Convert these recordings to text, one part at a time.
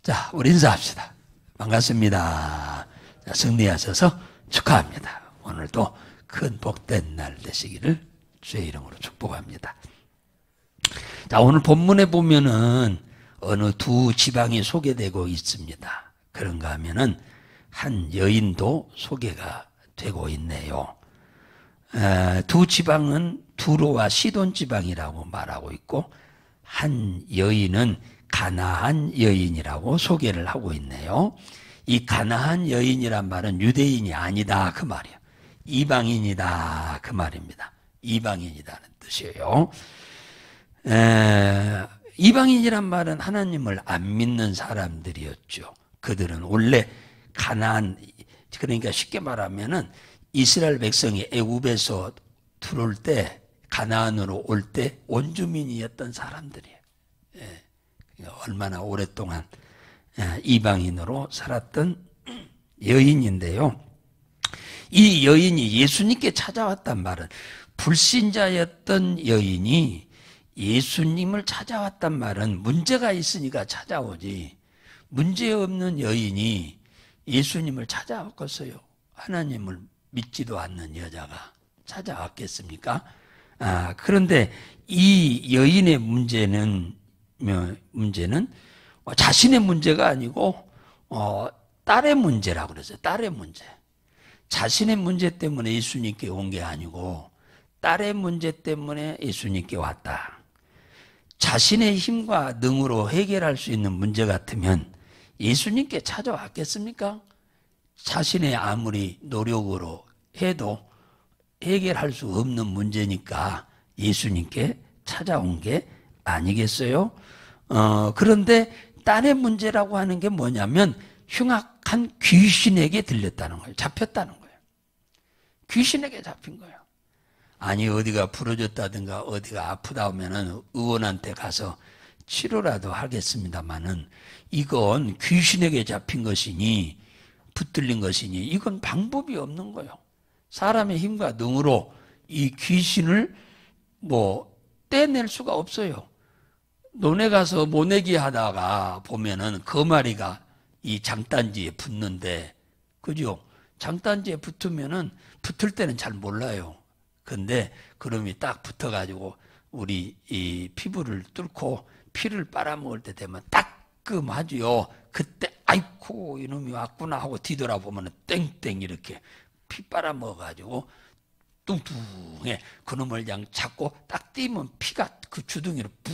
자, 우리 인사합시다. 반갑습니다. 자, 승리하셔서 축하합니다. 오늘도 큰 복된 날 되시기를 주의 이름으로 축복합니다. 자, 오늘 본문에 보면은 어느 두 지방이 소개되고 있습니다. 그런가 하면은 한 여인도 소개가 되고 있네요. 두 지방은 두로와 시돈 지방이라고 말하고 있고, 한 여인은 가나안 여인이라고 소개를 하고 있네요. 이 가나안 여인이란 말은 유대인이 아니다 그 말이에요. 이방인이다 그 말입니다. 이방인이라는 뜻이에요. 이방인이란 말은 하나님을 안 믿는 사람들이었죠. 그들은 원래 가나안, 그러니까 쉽게 말하면은 이스라엘 백성이 애굽에서 들어올 때, 가나안으로 올 때 원주민이었던 사람들이에요. 얼마나 오랫동안 이방인으로 살았던 여인인데요. 이 여인이 예수님께 찾아왔단 말은, 불신자였던 여인이 예수님을 찾아왔단 말은 문제가 있으니까 찾아오지, 문제없는 여인이 예수님을 찾아왔겠어요? 하나님을 믿지도 않는 여자가 찾아왔겠습니까? 그런데 이 여인의 문제는 자신의 문제가 아니고 딸의 문제라고 그랬어요. 딸의 문제. 자신의 문제 때문에 예수님께 온 게 아니고 딸의 문제 때문에 예수님께 왔다. 자신의 힘과 능으로 해결할 수 있는 문제 같으면 예수님께 찾아왔겠습니까? 자신의 아무리 노력으로 해도 해결할 수 없는 문제니까 예수님께 찾아온 게 아니겠어요? 그런데 딸의 문제라고 하는 게 뭐냐면 흉악한 귀신에게 들렸다는 거예요. 잡혔다는 거예요. 귀신에게 잡힌 거예요. 아니, 어디가 부러졌다든가 어디가 아프다 하면은 의원한테 가서 치료라도 하겠습니다만은, 이건 귀신에게 잡힌 것이니, 붙들린 것이니, 이건 방법이 없는 거예요. 사람의 힘과 능으로 이 귀신을 떼낼 수가 없어요. 논에 가서 모내기 하다가 보면은 거마리가 이 장단지에 붙는데, 그죠? 장단지에 붙으면은 붙을 때는 잘 몰라요. 근데 그놈이 딱 붙어가지고 우리 이 피부를 뚫고 피를 빨아먹을 때 되면 따끔하지요. 그때 아이쿠 이놈이 왔구나 하고 뒤돌아보면 땡땡 이렇게 피 빨아먹어가지고 뚱뚱해. 그놈을 그냥 잡고 딱 띄면 피가 그 주둥이로 푹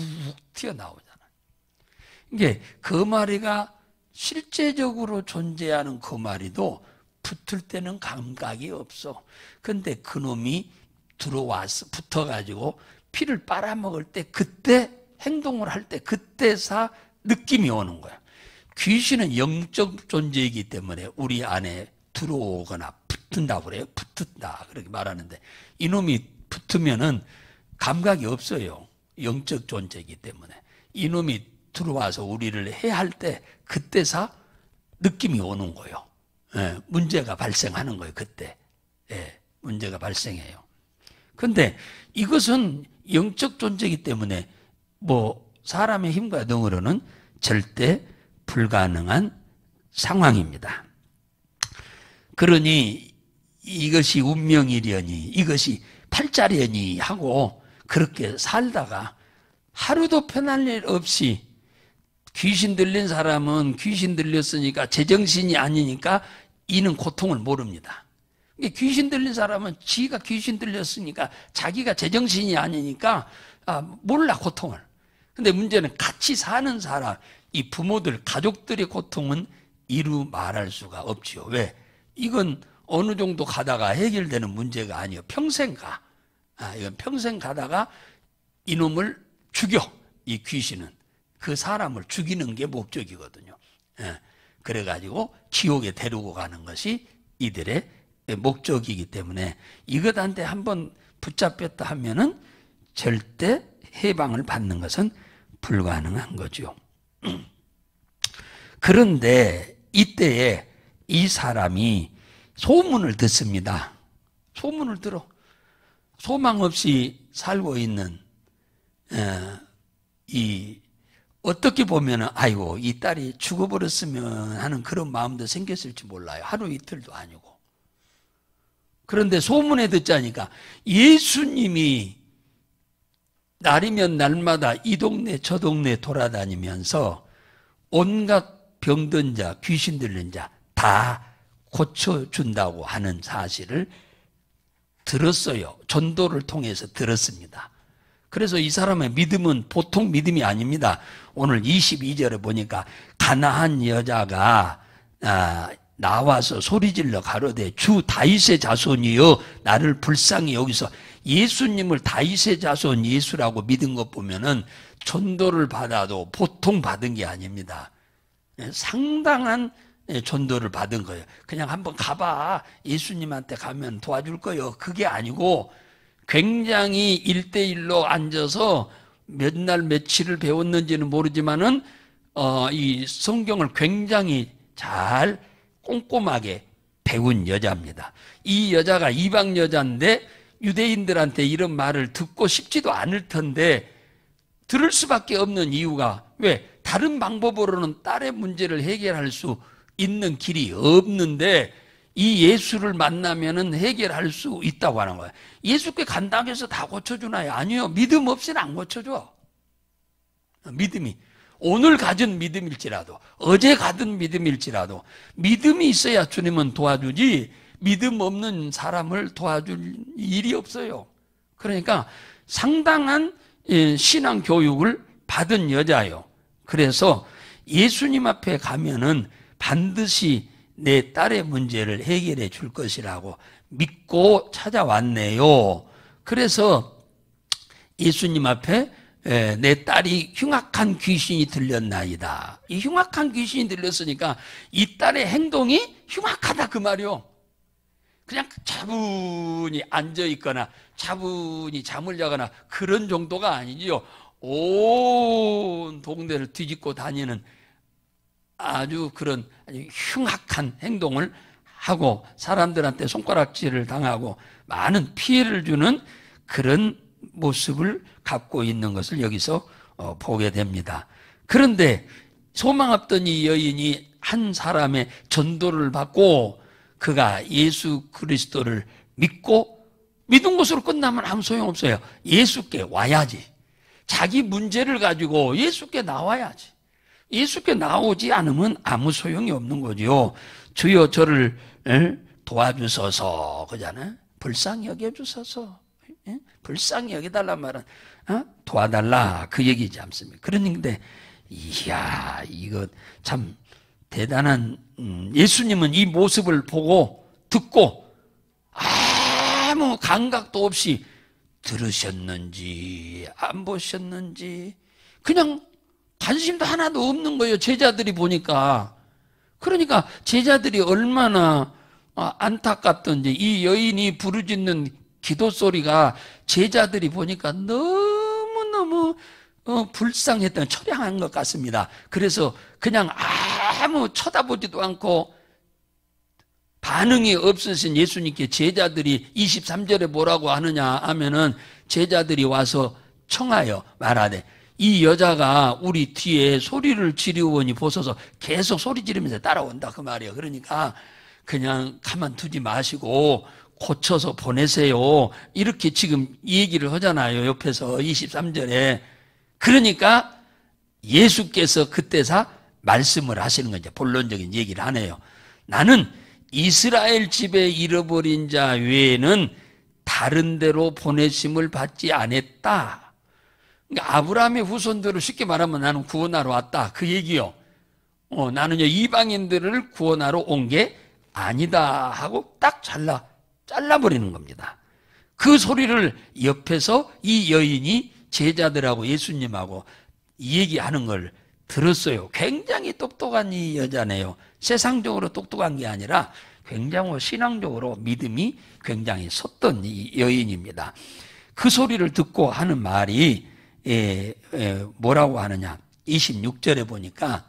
튀어나오잖아요. 이게 거마리가 실제적으로 존재하는 거마리도 붙을 때는 감각이 없어. 근데 그놈이 들어와서 붙어가지고 피를 빨아먹을 때, 그때 행동을 할 때 그때서 느낌이 오는 거야. 귀신은 영적 존재이기 때문에 우리 안에 들어오거나 붙는다고 그래요. 붙는다 그렇게 말하는데, 이놈이 붙으면은 감각이 없어요. 영적 존재이기 때문에. 이놈이 들어와서 우리를 해할 때 그때서 느낌이 오는 거예요. 문제가 발생하는 거예요. 그때 문제가 발생해요. 그런데 이것은 영적 존재이기 때문에 사람의 힘과 능으로는 절대 불가능한 상황입니다. 그러니 이것이 운명이려니, 이것이 팔자려니 하고 그렇게 살다가 하루도 편할 일 없이, 귀신 들린 사람은 귀신 들렸으니까 제정신이 아니니까 이는 고통을 모릅니다. 귀신 들린 사람은 지가 귀신 들렸으니까 자기가 제정신이 아니니까 몰라, 고통을. 근데 문제는 같이 사는 사람, 이 부모들, 가족들의 고통은 이루 말할 수가 없지요. 왜? 이건 어느 정도 가다가 해결되는 문제가 아니에요. 평생 가. 이건 평생 가다가 이놈을 죽여. 이 귀신은 그 사람을 죽이는 게 목적이거든요. 그래가지고 지옥에 데리고 가는 것이 이들의 목적이기 때문에 이것한테 한번 붙잡혔다 하면은 절대 해방을 받는 것은 불가능한 거죠. 그런데 이때에 이 사람이 소문을 듣습니다. 소문을 들어. 소망 없이 살고 있는 이 어떻게 보면은 아이고 이 딸이 죽어버렸으면 하는 그런 마음도 생겼을지 몰라요. 하루 이틀도 아니고. 그런데 소문에 듣자니까 예수님이 날이면 날마다 이 동네 저 동네 돌아다니면서 온갖 병든 자, 귀신 들린 자 다 고쳐준다고 하는 사실을 들었어요. 전도를 통해서 들었습니다. 그래서 이 사람의 믿음은 보통 믿음이 아닙니다. 오늘 22절에 보니까 가나안 여자가 나와서 소리질러 가로되 주 다윗의 자손이여 나를 불쌍히 여기서 예수님을 다윗의 자손 예수라고 믿은 것 보면은 전도를 받아도 보통 받은 게 아닙니다. 상당한 전도를 받은 거예요. 그냥 한번 가봐. 예수님한테 가면 도와줄 거예요. 그게 아니고 굉장히 1대1로 앉아서 몇 날 며칠을 배웠는지는 모르지만은 이 성경을 굉장히 잘 꼼꼼하게 배운 여자입니다. 이 여자가 이방 여자인데 유대인들한테 이런 말을 듣고 싶지도 않을 텐데 들을 수밖에 없는 이유가 왜? 다른 방법으로는 딸의 문제를 해결할 수 있는 길이 없는데 이 예수를 만나면은 해결할 수 있다고 하는 거예요. 예수께 간다고 해서 다 고쳐주나요? 아니요. 믿음 없이는 안 고쳐줘. 믿음이. 오늘 가진 믿음일지라도, 어제 가진 믿음일지라도, 믿음이 있어야 주님은 도와주지, 믿음 없는 사람을 도와줄 일이 없어요. 그러니까 상당한 신앙 교육을 받은 여자예요. 그래서 예수님 앞에 가면은 반드시 내 딸의 문제를 해결해 줄 것이라고 믿고 찾아왔네요. 그래서 예수님 앞에 내 딸이 흉악한 귀신이 들렸나이다. 이 흉악한 귀신이 들렸으니까 이 딸의 행동이 흉악하다 그 말이요. 그냥 차분히 앉아있거나 차분히 잠을 자거나 그런 정도가 아니지요. 온 동네를 뒤집고 다니는 아주 그런 아주 흉악한 행동을 하고 사람들한테 손가락질을 당하고 많은 피해를 주는 그런 모습을 갖고 있는 것을 여기서 보게 됩니다. 그런데 소망 없던 이 여인이 한 사람의 전도를 받고 그가 예수 그리스도를 믿고 믿은 것으로 끝나면 아무 소용없어요. 예수께 와야지. 자기 문제를 가지고 예수께 나와야지. 예수께 나오지 않으면 아무 소용이 없는 거죠. 주여 저를 도와주소서 그잖아요. 불쌍히 여겨주소서. 불쌍히 여겨달란 말은 도와달라 그 얘기지 않습니까? 그런데 이야 이거 참 대단한 예수님은 이 모습을 보고 듣고 아무 감각도 없이 들으셨는지 안 보셨는지 그냥 관심도 하나도 없는 거예요. 제자들이 보니까. 그러니까 제자들이 얼마나 안타깝던지 이 여인이 부르짖는 기도 소리가 제자들이 보니까 너무너무 불쌍했던 처량한 것 같습니다. 그래서 그냥 아무 쳐다보지도 않고 반응이 없으신 예수님께 제자들이 23절에 뭐라고 하느냐 하면은 제자들이 와서 청하여 말하되 이 여자가 우리 뒤에 소리를 지르오니 보소서 계속 소리 지르면서 따라온다 그 말이에요. 그러니까 그냥 가만두지 마시고 고쳐서 보내세요. 이렇게 지금 얘기를 하잖아요. 옆에서 23절에. 그러니까 예수께서 그때사 말씀을 하시는 거죠. 본론적인 얘기를 하네요. 나는 이스라엘 집에 잃어버린 자 외에는 다른 데로 보내심을 받지 않았다. 그러니까 아브라함의 후손들을 쉽게 말하면 나는 구원하러 왔다. 그 얘기요. 나는요 이방인들을 구원하러 온 게 아니다 하고 딱 잘라버리는 겁니다. 그 소리를 옆에서 이 여인이 제자들하고 예수님하고 얘기하는 걸 들었어요. 굉장히 똑똑한 이 여자네요. 세상적으로 똑똑한 게 아니라 굉장히 신앙적으로 믿음이 굉장히 섰던 이 여인입니다. 그 소리를 듣고 하는 말이 뭐라고 하느냐 26절에 보니까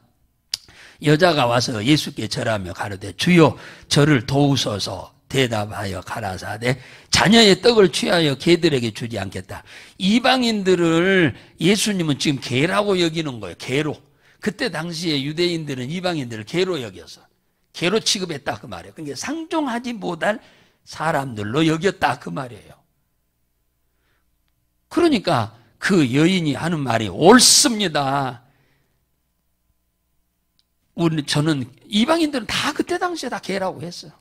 여자가 와서 예수께 절하며 가로되 주여 저를 도우소서 대답하여 가라사대 자녀의 떡을 취하여 개들에게 주지 않겠다. 이방인들을 예수님은 지금 개라고 여기는 거예요. 개로. 그때 당시에 유대인들은 이방인들을 개로 여겨서 개로 취급했다 그 말이에요. 그러니까 상종하지 못할 사람들로 여겼다 그 말이에요. 그러니까 그 여인이 하는 말이 옳습니다. 저는 이방인들은 다 그때 당시에 다 개라고 했어요.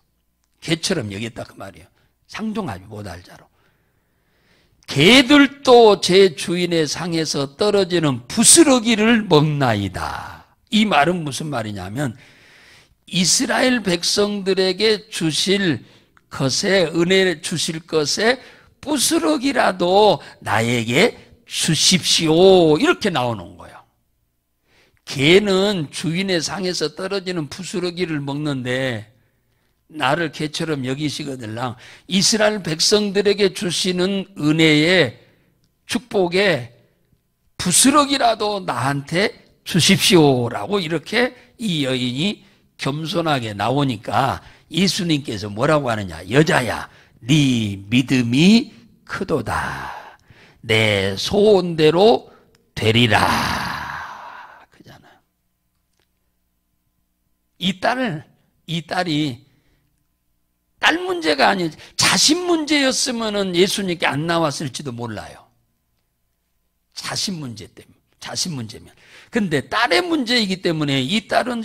개처럼 여겼다 그 말이에요. 상종하지 못할 자로. 개들도 제 주인의 상에서 떨어지는 부스러기를 먹나이다. 이 말은 무슨 말이냐면 이스라엘 백성들에게 주실 것에 은혜 주실 것에 부스러기라도 나에게 주십시오. 이렇게 나오는 거예요. 개는 주인의 상에서 떨어지는 부스러기를 먹는데 나를 개처럼 여기시거들랑 이스라엘 백성들에게 주시는 은혜의 축복에 부스러기라도 나한테 주십시오라고 이렇게 이 여인이 겸손하게 나오니까 예수님께서 뭐라고 하느냐. 여자야, 네 믿음이 크도다. 내 소원대로 되리라. 그잖아요. 이 딸이 딸 문제가 아니지 자신 문제였으면 예수님께 안 나왔을지도 몰라요. 자신 문제 때문에. 자신 문제면. 근데 딸의 문제이기 때문에 이 딸은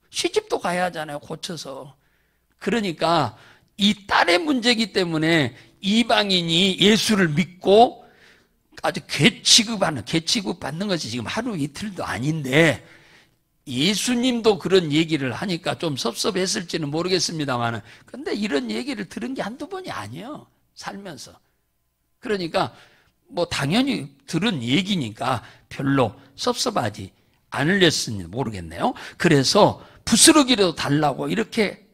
시집도 가야 하잖아요. 고쳐서. 그러니까 이 딸의 문제이기 때문에 이방인이 예수를 믿고 아주 개 취급받는 것이 지금 하루 이틀도 아닌데 예수님도 그런 얘기를 하니까 좀 섭섭했을지는 모르겠습니다만 근데 이런 얘기를 들은 게 한두 번이 아니에요. 살면서. 그러니까 뭐 당연히 들은 얘기니까 별로 섭섭하지 않으렸을지 모르겠네요. 그래서 부스러기라도 달라고 이렇게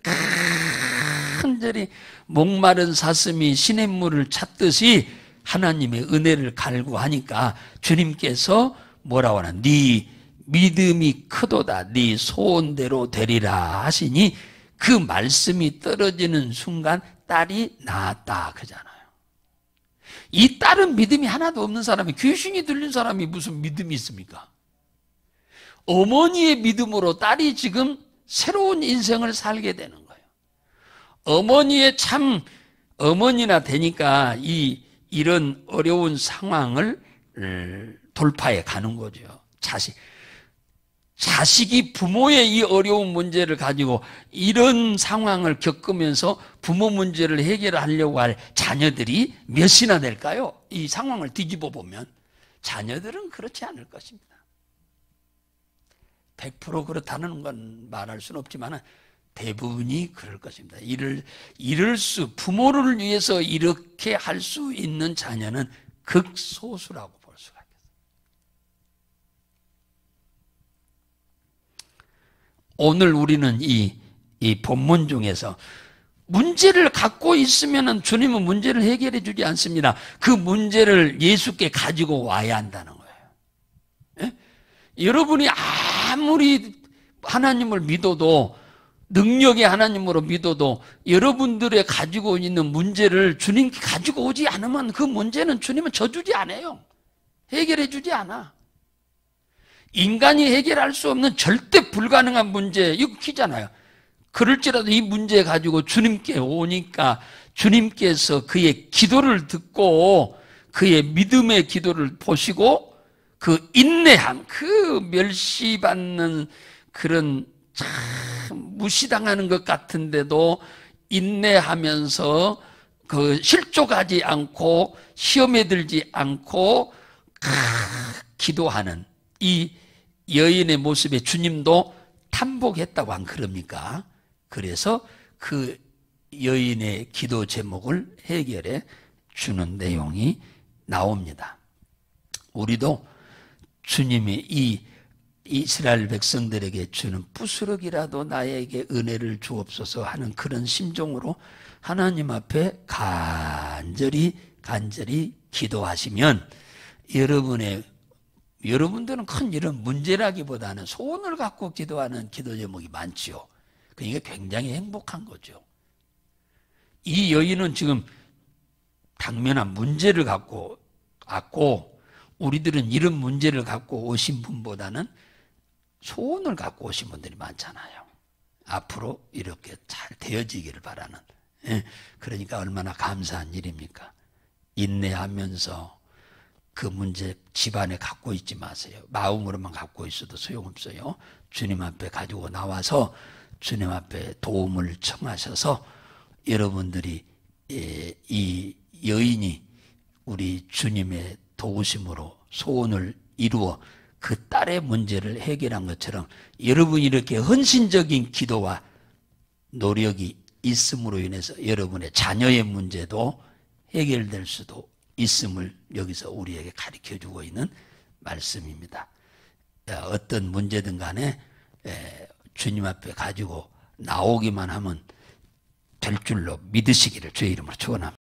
간절히 목마른 사슴이 시냇물을 찾듯이 하나님의 은혜를 갈구하니까 주님께서 뭐라고 하나 네 믿음이 크도다. 네 소원대로 되리라 하시니 그 말씀이 떨어지는 순간 딸이 나았다 그잖아요. 이 딸은 믿음이 하나도 없는 사람이 귀신이 들린 사람이 무슨 믿음이 있습니까? 어머니의 믿음으로 딸이 지금 새로운 인생을 살게 되는 거예요. 어머니의 참 어머니나 되니까 이런 어려운 상황을 돌파해 가는 거죠. 자식이 부모의 이 어려운 문제를 가지고 이런 상황을 겪으면서 부모 문제를 해결하려고 할 자녀들이 몇이나 될까요? 이 상황을 뒤집어 보면 자녀들은 그렇지 않을 것입니다. 100% 그렇다는 건 말할 수는 없지만 대부분이 그럴 것입니다. 부모를 위해서 이렇게 할 수 있는 자녀는 극소수라고 볼 수가 있겠습니다. 오늘 우리는 이 본문 중에서 문제를 갖고 있으면 주님은 문제를 해결해 주지 않습니다. 그 문제를 예수께 가지고 와야 한다는 거예요. 예? 여러분이 아무리 하나님을 믿어도 능력의 하나님으로 믿어도 여러분들의 가지고 있는 문제를 주님께 가지고 오지 않으면 그 문제는 주님은 져주지 않아요. 해결해 주지 않아. 인간이 해결할 수 없는 절대 불가능한 문제 이거 키잖아요. 그럴지라도 이 문제 가지고 주님께 오니까 주님께서 그의 기도를 듣고 그의 믿음의 기도를 보시고 그 인내함, 그 멸시받는 그런 참 무시당하는 것 같은데도 인내하면서 그 실족하지 않고 시험에 들지 않고 기도하는 이 여인의 모습에 주님도 탐복했다고 안 그럽니까? 그래서 그 여인의 기도 제목을 해결해 주는 내용이 나옵니다. 우리도 주님이 이 이스라엘 백성들에게 주는 부스러기라도 나에게 은혜를 주옵소서 하는 그런 심정으로 하나님 앞에 간절히 기도하시면 여러분들은 큰 이런 문제라기보다는 소원을 갖고 기도하는 기도 제목이 많지요. 그러니까 굉장히 행복한 거죠. 이 여인은 지금 당면한 문제를 갖고 왔고, 우리들은 이런 문제를 갖고 오신 분보다는 소원을 갖고 오신 분들이 많잖아요. 앞으로 이렇게 잘 되어지기를 바라는. 그러니까 얼마나 감사한 일입니까? 인내하면서 그 문제 집안에 갖고 있지 마세요. 마음으로만 갖고 있어도 소용없어요. 주님 앞에 가지고 나와서 주님 앞에 도움을 청하셔서 여러분들이 이 여인이 우리 주님의 도우심으로 소원을 이루어 그 딸의 문제를 해결한 것처럼 여러분이 이렇게 헌신적인 기도와 노력이 있음으로 인해서 여러분의 자녀의 문제도 해결될 수도 있음을 여기서 우리에게 가르쳐주고 있는 말씀입니다. 어떤 문제든 간에 주님 앞에 가지고 나오기만 하면 될 줄로 믿으시기를 주의 이름으로 축원합니다.